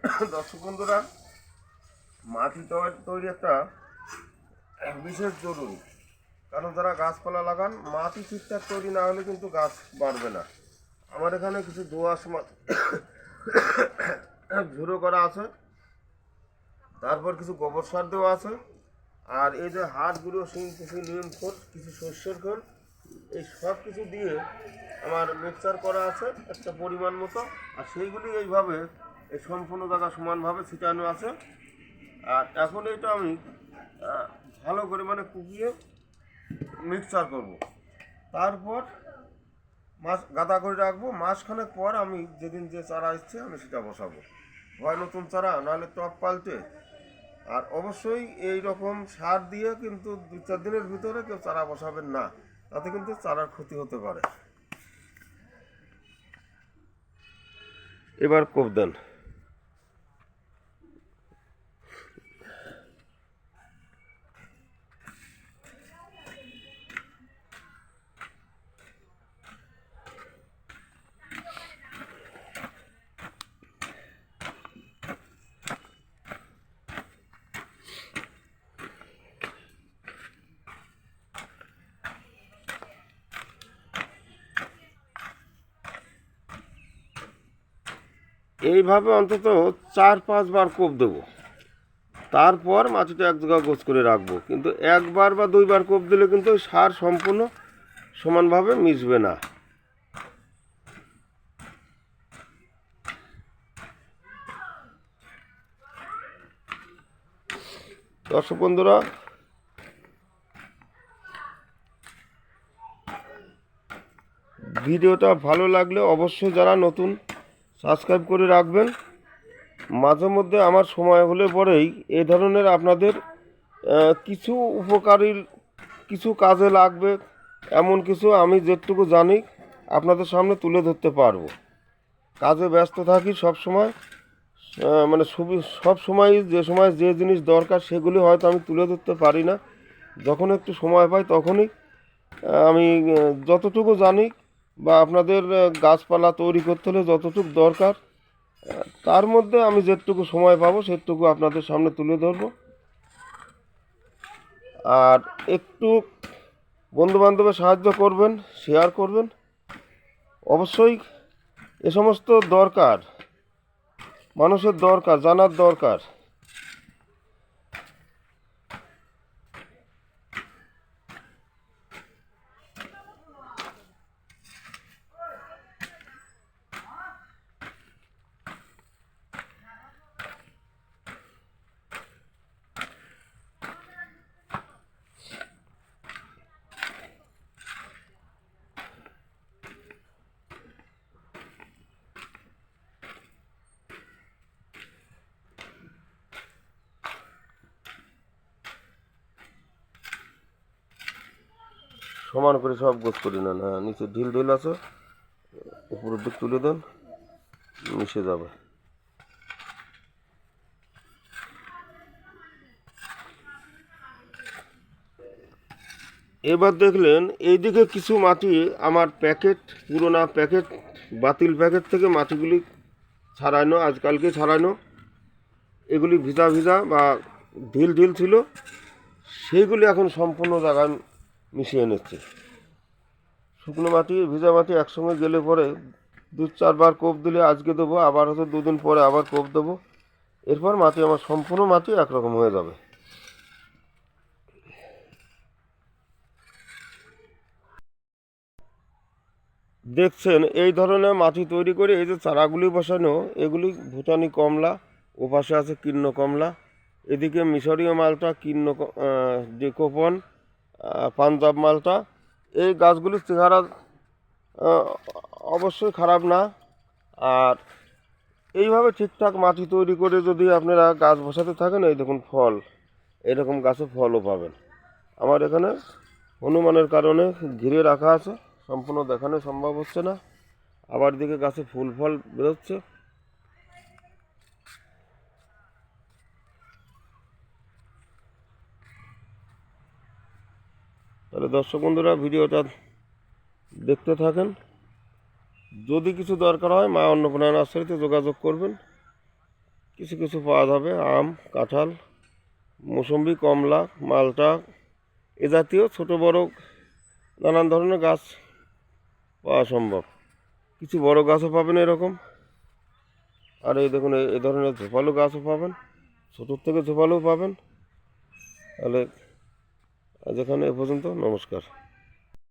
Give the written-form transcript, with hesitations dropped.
দর্শক বন্ধুরা, মাটি তৈরি একটা বিশেষ জরুরি। কারণ যারা গাছপালা লাগান, মাটি ঠিকঠাক তৈরি না হলে কিন্তু গাছ বাড়বে না। আমার এখানে কিছু দোআঁশ ঝুড়ো করা আছে, তারপর কিছু গোবর সার দেওয়া আছে, আর এই যে হাড়গুঁড়ো, শিং, কিছু নিম খোল, কিছু শস্যের খোল, এই সব কিছু দিয়ে আমার মিক্সচার করা আছে একটা পরিমাণ মতো। আর সেইগুলি এইভাবে এই সম্পূর্ণ জায়গা সমানভাবে ছিটানো আছে। আর এখন এটা আমি ভালো করে মানে কুকিয়ে মিক্সচার করব। তারপর গাদা করে রাখবো। মাসখানেক পর আমি যেদিন যে চারা আসছে আমি সেটা বসাবো, হয় নতুন চারা, নাহলে টপ পাল্টে। আর অবশ্যই এই রকম সার দিয়ে কিন্তু 2-4 দিনের ভিতরে কেউ চারা বসাবেন না, তাতে কিন্তু চারার ক্ষতি হতে পারে। এবার কোপ দেন। এইভাবে অন্তত 4-5 বার কোপ দেবো। তারপর মাটিটা এক জায়গায় গোছ করে রাখবো। কিন্তু 1 বার বা 2 বার কোপ দিলে কিন্তু সার সম্পূর্ণ সমানভাবে মিশবে না। দর্শক বন্ধুরা, ভিডিওটা ভালো লাগলে অবশ্যই যারা নতুন সাবস্ক্রাইব করে রাখবেন। মাঝে মধ্যে আমার সময় হলে পরেই এই ধরনের আপনাদের কিছু উপকারী, কিছু কাজে লাগবে এমন কিছু আমি যেটুকু জানি আপনাদের সামনে তুলে ধরতে পারবো। কাজে ব্যস্ত থাকি সব সময়, মানে সব সময় যে সময় যে জিনিস দরকার সেগুলি হয়তো আমি তুলে ধরতে পারি না। যখন একটু সময় পাই তখনই আমি যতটুকু জানি বা আপনাদের গাছপালা তৈরি করতে হলে যতটুকু দরকার, তার মধ্যে আমি যেটুকু সময় পাবো সেটুকু আপনাদের সামনে তুলে ধরবো। আর একটু বন্ধুবান্ধবের সাহায্য করবেন, শেয়ার করবেন। অবশ্যই এ সমস্ত দরকার, মানুষের দরকার, জানার দরকার। সমান করে সব গোছ করে নেন। হ্যাঁ, নিচে ঢিল ঢিল আছে, উপরের দিক তুলে দেন, মিশে যাবে। এবার দেখলেন এইদিকে কিছু মাটি আমার প্যাকেট, পুরোনো প্যাকেট, বাতিল প্যাকেট থেকে মাটিগুলি ছাড়ানো, আজকালকে ছাড়ানো, এগুলি ভিজা ভিজা বা ঢিল ঢিল ছিল, সেইগুলি এখন সম্পূর্ণ জায়গায় মিশিয়ে নিচ্ছে। শুকনো মাটি, ভিজা মাটি একসঙ্গে গেলে পরে 2-4 বার কোপ দিলে, আজকে দেবো, আবার হয়তো 2 দিন পরে আবার কোপ দেবো, এরপর মাটি আমার সম্পূর্ণ মাটি একরকম হয়ে যাবে। দেখছেন এই ধরনের মাটি তৈরি করে এই যে চারাগুলি বসানো, এগুলি ভুটানি কমলা, ওপাশে আছে কীর্ণ কমলা, এদিকে মিশরীয় মালটা, যে কোপন, পাঞ্জাব মালটা। এই গাছগুলির চেহারা অবশ্যই খারাপ না। আর এইভাবে ঠিকঠাক মাটি তৈরি করে যদি আপনারা গাছ বসাতে থাকেন, এই দেখুন ফল, এরকম গাছে ফলও পাবেন। আমার এখানে হনুমানের কারণে ঘিরে রাখা আছে, সম্পূর্ণ দেখানো সম্ভব হচ্ছে না। আবার দিকে গাছে ফুল ফল বেরোচ্ছে। তাহলে দর্শক বন্ধুরা, ভিডিওটা দেখতে থাকেন। যদি কিছু দরকার হয় মা অন্নপূর্ণা নার্সারিতে যোগাযোগ করবেন। কিছু কিছু পাওয়া যাবে, আম, কাঁঠাল, মৌসুম্বি, কমলা, মালটা এ জাতীয় ছোটো বড় নানান ধরনের গাছ পাওয়া সম্ভব। কিছু বড় গাছও পাবেন এরকম, আর এই দেখুন এই ধরনের ঝোপালো গাছও পাবেন, ছোটোর থেকে ঝোপালোও পাবেন। তাহলে আজ এখানে এ পর্যন্ত, নমস্কার।